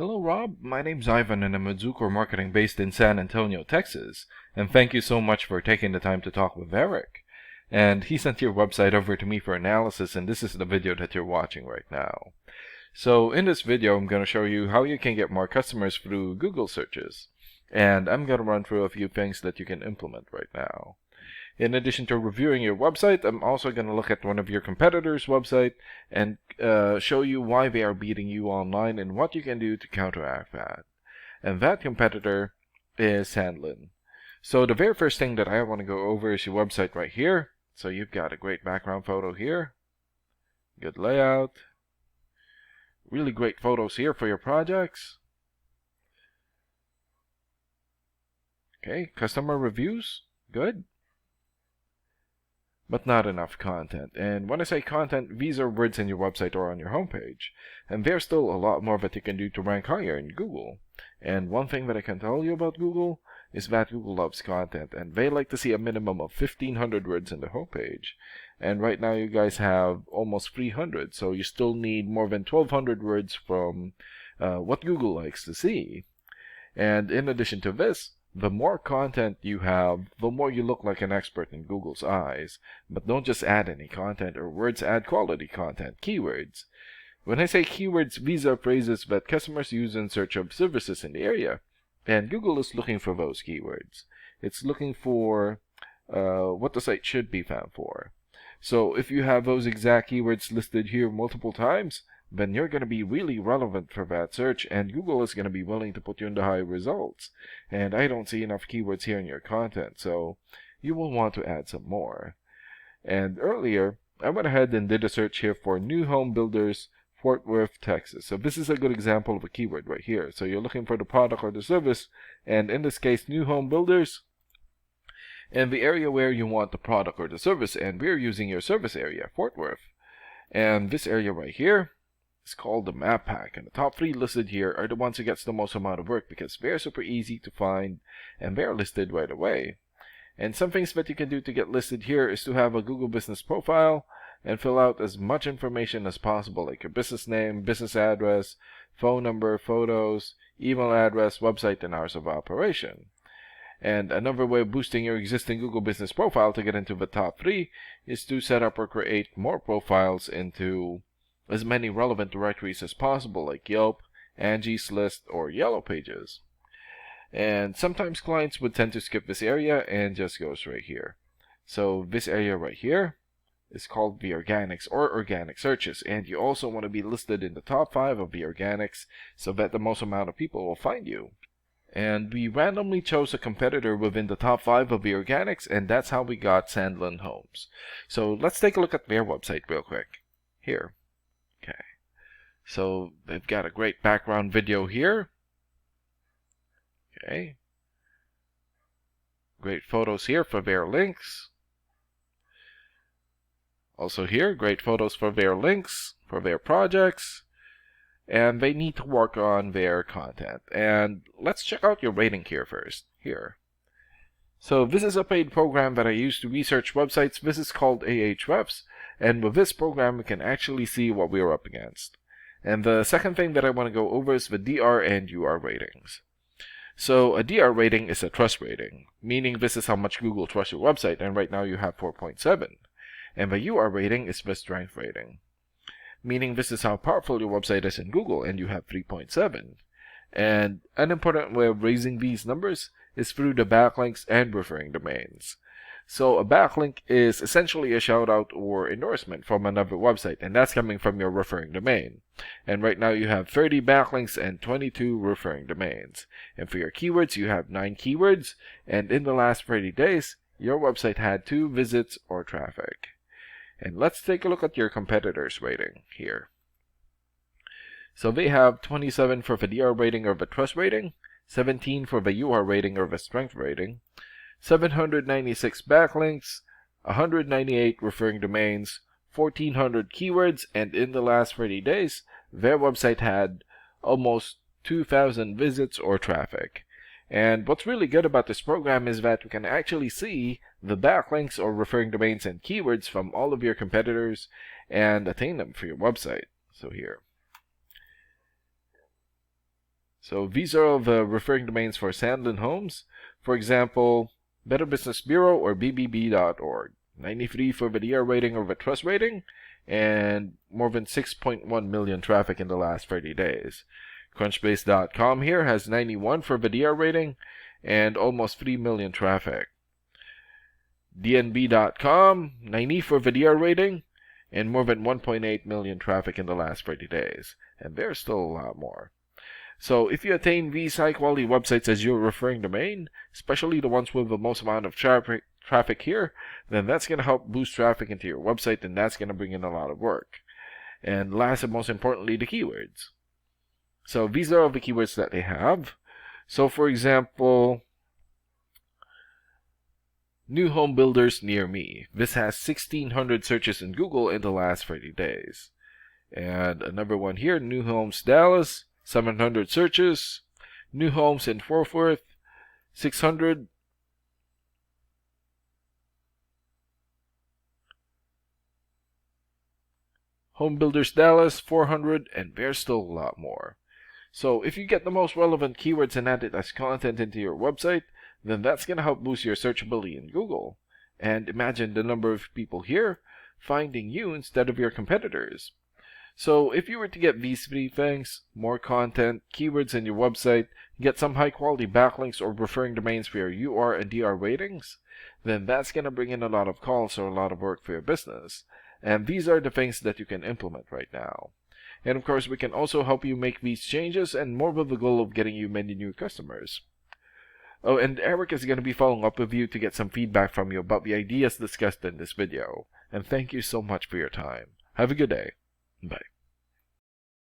Hello, Rob. My name's Ivan, and I'm a Zucker marketing based in San Antonio, Texas. And thank you so much for taking the time to talk with Eric. And he sent your website over to me for analysis, and this is the video that you're watching right now. So in this video, I'm going to show you how you can get more customers through Google searches. And I'm going to run through a few things that you can implement right now. In addition to reviewing your website, I'm also going to look at one of your competitors' website and show you why they are beating you online and what you can do to counteract that. And that competitor is Sandlin. So the very first thing that I want to go over is your website right here. So you've got a great background photo here. Good layout. Really great photos here for your projects. Okay, customer reviews. Good. But not enough content. And when I say content, these are words in your website or on your homepage. And there's still a lot more that you can do to rank higher in Google. And one thing that I can tell you about Google is that Google loves content, and they like to see a minimum of 1,500 words in the homepage. And right now you guys have almost 300, so you still need more than 1,200 words from what Google likes to see. And in addition to this, the more content you have, the more you look like an expert in Google's eyes. But don't just add any content or words, add quality content, keywords. When I say keywords, these are phrases that customers use in search of services in the area. And Google is looking for those keywords. It's looking for what the site should be found for. So if you have those exact keywords listed here multiple times, then you're going to be really relevant for that search, and Google is going to be willing to put you into high results. And I don't see enough keywords here in your content, so you will want to add some more. And earlier, I went ahead and did a search here for new home builders, Fort Worth, Texas. So this is a good example of a keyword right here. So you're looking for the product or the service, and in this case, new home builders, and the area where you want the product or the service, and we're using your service area, Fort Worth. And this area right here, it's called the map pack, and the top 3 listed here are the ones who gets the most amount of work because they're super easy to find and they're listed right away. And some things that you can do to get listed here is to have a Google business profile and fill out as much information as possible, like your business name, business address, phone number, photos, email address, website, and hours of operation. And another way of boosting your existing Google business profile to get into the top 3 is to set up or create more profiles into as many relevant directories as possible, like Yelp, Angie's List, or Yellow Pages. And sometimes clients would tend to skip this area and just goes right here. So this area right here is called the organics or organic searches, and you also want to be listed in the top 5 of the organics so that the most amount of people will find you. And we randomly chose a competitor within the top 5 of the organics, and that's how we got Sandlin Homes. So let's take a look at their website real quick. Here. Okay, so they've got a great background video here. Okay, great photos here for their links. Also here, great photos for their links, for their projects. And they need to work on their content. And let's check out your rating here first. Here. So this is a paid program that I use to research websites. This is called Ahrefs. And with this program, we can actually see what we are up against. And the second thing that I want to go over is the DR and UR ratings. So a DR rating is a trust rating, meaning this is how much Google trusts your website, and right now you have 4.7. And the UR rating is the strength rating, meaning this is how powerful your website is in Google, and you have 3.7. And an important way of raising these numbers is through the backlinks and referring domains. So a backlink is essentially a shout out or endorsement from another website, and that's coming from your referring domain. And right now you have 30 backlinks and 22 referring domains. And for your keywords, you have 9 keywords, and in the last 30 days, your website had 2 visits or traffic. And let's take a look at your competitors' rating here. So they have 27 for the DR rating or the trust rating, 17 for the UR rating or the strength rating, 796 backlinks, 198 referring domains, 1,400 keywords, and in the last 30 days, their website had almost 2,000 visits or traffic. And what's really good about this program is that we can actually see the backlinks or referring domains and keywords from all of your competitors and attain them for your website. So here. So these are the referring domains for Sandlin Homes. For example, Better Business Bureau or bbb.org. 93 for the DR rating or the trust rating, and more than 6.1 million traffic in the last 30 days. Crunchbase.com here has 91 for the DR rating and almost 3 million traffic. DNB.com, 90 for the DR rating and more than 1.8 million traffic in the last 30 days. And there's still a lot more. So if you attain these high-quality websites as your referring domain, especially the ones with the most amount of traffic here, then that's going to help boost traffic into your website, and that's going to bring in a lot of work. And last and most importantly, the keywords. So these are all the keywords that they have. So for example, new home builders near me. This has 1,600 searches in Google in the last 30 days. And another one here, new homes Dallas, 700 searches. New homes in Fort Worth, 600. Home Builders Dallas, 400, and there's still a lot more. So if you get the most relevant keywords and add it as content into your website, then that's going to help boost your searchability in Google. And imagine the number of people here finding you instead of your competitors. So if you were to get these three things, more content, keywords in your website, get some high quality backlinks or referring domains for your UR and DR ratings, then that's going to bring in a lot of calls or a lot of work for your business. And these are the things that you can implement right now. And of course, we can also help you make these changes and more with the goal of getting you many new customers. Oh, and Eric is going to be following up with you to get some feedback from you about the ideas discussed in this video. And thank you so much for your time. Have a good day. Bye.